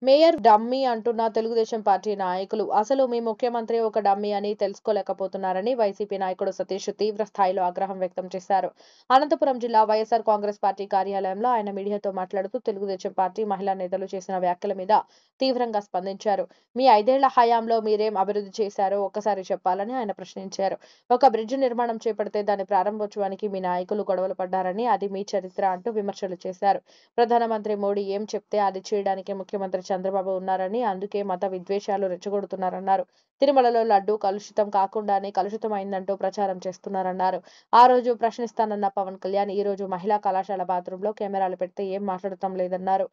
Mayor dummy అంటున్న Telugu Desam party నాయకులు అసలు మీ ముఖ్యమంత్రి ఒక డమ్మీ అని తెలుసుకోలేకపోతున్నారని వైసీపీ నాయకుడు సతీష్ తీవ్ర స్థాయిలో ఆగ్రహం వ్యక్తం చేశారు. అనంతపురం జిల్లా వైఎస్ఆర్ కాంగ్రెస్ పార్టీ కార్యాలయంలో ఆయన మీడియాతో మాట్లాడుతూ తెలుగుదేశం పార్టీ మహిళా నేతలు చేసిన వ్యాఖ్యల మీద తీవ్రంగా స్పందించారు. మీ 5 ఏళ్ల హయాంలో మీరేం అభివృద్ధి చేశారో ఒక్కసారి చెప్పాలని ఆయన ప్రశ్నించారు. ఒక బ్రిడ్జ్ నిర్మాణం చేపడితే దాని ప్రారంభోత్సవానికి మీ నాయకులు గొడవలు పడ్డారని, అది మీ చరిత్ర అంటూ విమర్శలు చేశారు. ప్రధానమంత్రి మోడీ ఏం చెప్తే అది చేయడానికి ముఖ్యమంత్రి చంద్రబాబు ఉన్నారని, అందుకే మత విద్వేషాలు రెచ్చగొడుతున్నారన్నారు. తిరుమలలో లడ్డూ కలుషితం కాకుండానే కలుషితమైందంటూ ప్రచారం చేస్తున్నారన్నారు. ఆ రోజు ప్రశ్నిస్తానన్న పవన్ కళ్యాణ్ ఈ రోజు మహిళా కళాశాల బాత్రూంలో కెమెరాలు పెడితే ఏం మాట్లాడటం లేదన్నారు.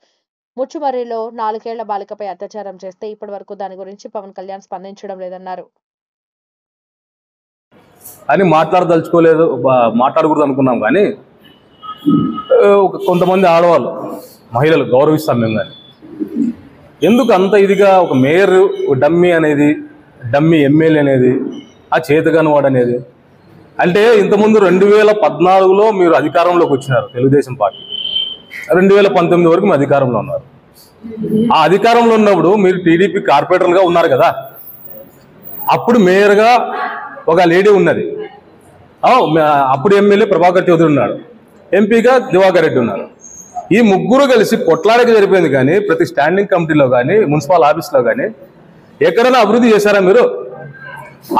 ముచ్చుమర్రిలో 4 ఏళ్ల బాలికపై అత్యాచారం చేస్తే ఇప్పటి వరకు దాని గురించి పవన్ కళ్యాణ్ స్పందించడం లేదన్నారు. అని మాట్లాడకూడదు అనుకున్నాం, కానీ కొంతమంది ఆడవాళ్ళు మహిళలు గౌరవిస్తాం మేము. కానీ ఎందుకు అంత ఇదిగా ఒక మేయర్ డమ్మీ అనేది, డమ్మీ ఎమ్మెల్యే అనేది, ఆ చేతగాని వాడు అనేది? అంటే ఇంతకుముందు 2014లో మీరు అధికారంలోకి వచ్చినారు తెలుగుదేశం పార్టీ, 2019 వరకు మీ అధికారంలో ఉన్నారు. ఆ అధికారంలో ఉన్నప్పుడు మీరు టీడీపీ కార్పొరేటర్లుగా ఉన్నారు కదా. అప్పుడు మేయర్గా ఒక లేడీ ఉన్నది, అప్పుడు ఎమ్మెల్యే ప్రభాకర్ చౌదరి ఉన్నాడు, ఎంపీగా దివాకర్ రెడ్డి ఉన్నారు. ఈ ముగ్గురు కలిసి కొట్లాడకి జరిపోయింది. కానీ ప్రతి స్టాండింగ్ కమిటీలో కానీ మున్సిపల్ ఆఫీస్లో కానీ ఎక్కడైనా అభివృద్ధి చేశారా మీరు?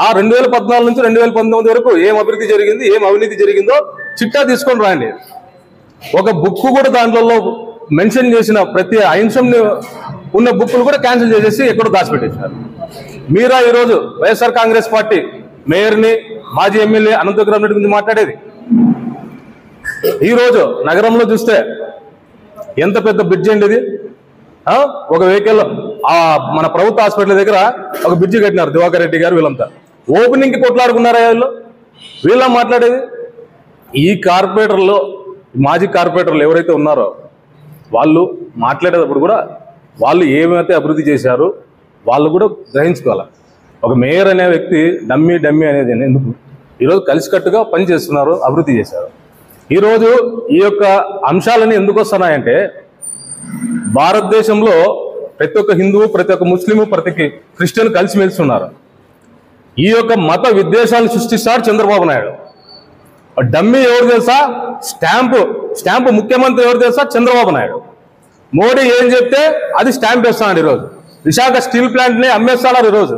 ఆ 2014 నుంచి 2019 వరకు ఏం అభివృద్ధి జరిగింది, ఏం అవినీతి జరిగిందో చిట్టా తీసుకొని రాండి. ఒక బుక్ కూడా దాంట్లో మెన్షన్ చేసిన ప్రతి అంశంని ఉన్న బుక్కులు కూడా క్యాన్సిల్ చేసేసి ఎక్కడో దాచిపెట్టేశారు. మీరా ఈరోజు వైఎస్ఆర్ కాంగ్రెస్ పార్టీ మేయర్ని, మాజీ ఎమ్మెల్యే అనంతపురం రెడ్డి గురించి మాట్లాడేది? ఈరోజు నగరంలో చూస్తే ఎంత పెద్ద బ్రిడ్జ్ అండి ఇది. ఒక వెహికల్ మన ప్రభుత్వ హాస్పిటల్ దగ్గర ఒక బ్రిడ్జి కట్టినారు దివాకర్ రెడ్డి గారు. వీళ్ళంతా ఓపెనింగ్కి కొట్లాడుకున్నారా? వీళ్ళ మాట్లాడేది? ఈ కార్పొరేటర్లో మాజీ కార్పొరేటర్లు ఎవరైతే ఉన్నారో వాళ్ళు మాట్లాడేటప్పుడు కూడా వాళ్ళు ఏమైతే అభివృద్ధి చేశారో వాళ్ళు కూడా గ్రహించుకోవాలి. ఒక మేయర్ అనే వ్యక్తి డమ్మీ అనేది ఎందుకు? ఈరోజు కలిసికట్టుగా పని చేస్తున్నారు, అభివృద్ధి చేశారు. ఈరోజు ఈ యొక్క అంశాలని ఎందుకు వస్తున్నాయంటే, భారతదేశంలో ప్రతి ఒక్క హిందువు, ప్రతి ఒక్క ముస్లిము, ప్రతి క్రిస్టియన్ కలిసిమెలిసి ఉన్నారు. ఈ యొక్క మత విద్వేషాలను సృష్టిస్తారు చంద్రబాబు నాయుడు. డమ్మీ ఎవరు తెలుసా? స్టాంపు ముఖ్యమంత్రి ఎవరు తెలుసా? చంద్రబాబు నాయుడు. మోడీ ఏం చెప్తే అది స్టాంప్ వేస్తున్నాడు. ఈరోజు విశాఖ స్టీల్ ప్లాంట్ని అమ్మేస్తున్నారు. ఈరోజు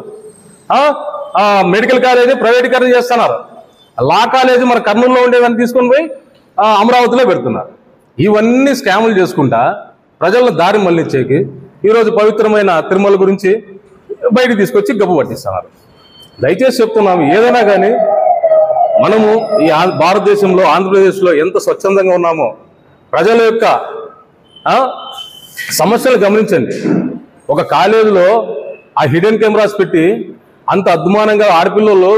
మెడికల్ కాలేజీ ప్రైవేటీకరణ చేస్తున్నారు. లా కాలేజీ మన కర్నూలులో ఉండేదాన్ని తీసుకొని పోయి అమరావతిలో పెడుతున్నారు. ఇవన్నీ స్కాములు చేసుకుంటా ప్రజలను దారి మళ్లించేకి ఈరోజు పవిత్రమైన తిరుమల గురించి బయటికి తీసుకొచ్చి గబ్బు పట్టిస్తున్నారు. దయచేసి చెప్తున్నాము, ఏదైనా కానీ మనము ఈ భారతదేశంలో, ఆంధ్రప్రదేశ్లో ఎంత స్వచ్ఛందంగా ఉన్నామో ప్రజల యొక్క సమస్యలు గమనించండి. ఒక కాలేజీలో ఆ హిడెన్ కెమెరాస్ పెట్టి అంత అద్మానంగా ఆడపిల్లలు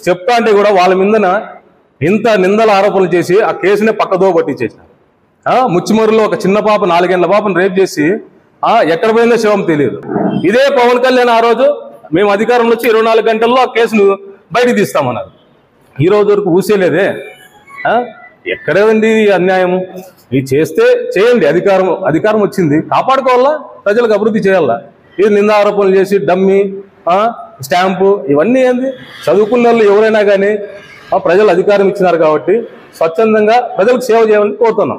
చెప్తా అంటే కూడా వాళ్ళ మీదన ఇంత నిందల ఆరోపణలు చేసి ఆ కేసునే పక్కదో పట్టించేసినారు. ముచ్చిమూరులో ఒక చిన్న పాప, 4 ఏళ్ల పాపను రేప్ చేసి ఎక్కడ పోయిందో శవం తెలియదు. ఇదే పవన్ కళ్యాణ్ ఆ రోజు మేము అధికారంలో వచ్చి 24 గంటల్లో ఆ కేసును బయటికి తీస్తామన్నారు. ఈ రోజు వరకు ఊసేలేదే. ఎక్కడేదండి అన్యాయము? ఇది చేస్తే చేయండి, అధికారం వచ్చింది, కాపాడుకోవాలా, ప్రజలకు అభివృద్ధి చేయాలా. ఇది నింద ఆరోపణలు చేసి డమ్మీ, స్టాంపు ఇవన్నీ ఏంది? చదువుకున్న వాళ్ళు ఎవరైనా కానీ ప్రజలు అధికారం ఇచ్చినారు కాబట్టి స్వచ్ఛందంగా ప్రజలకు సేవ చేయాలని కోరుతున్నాం.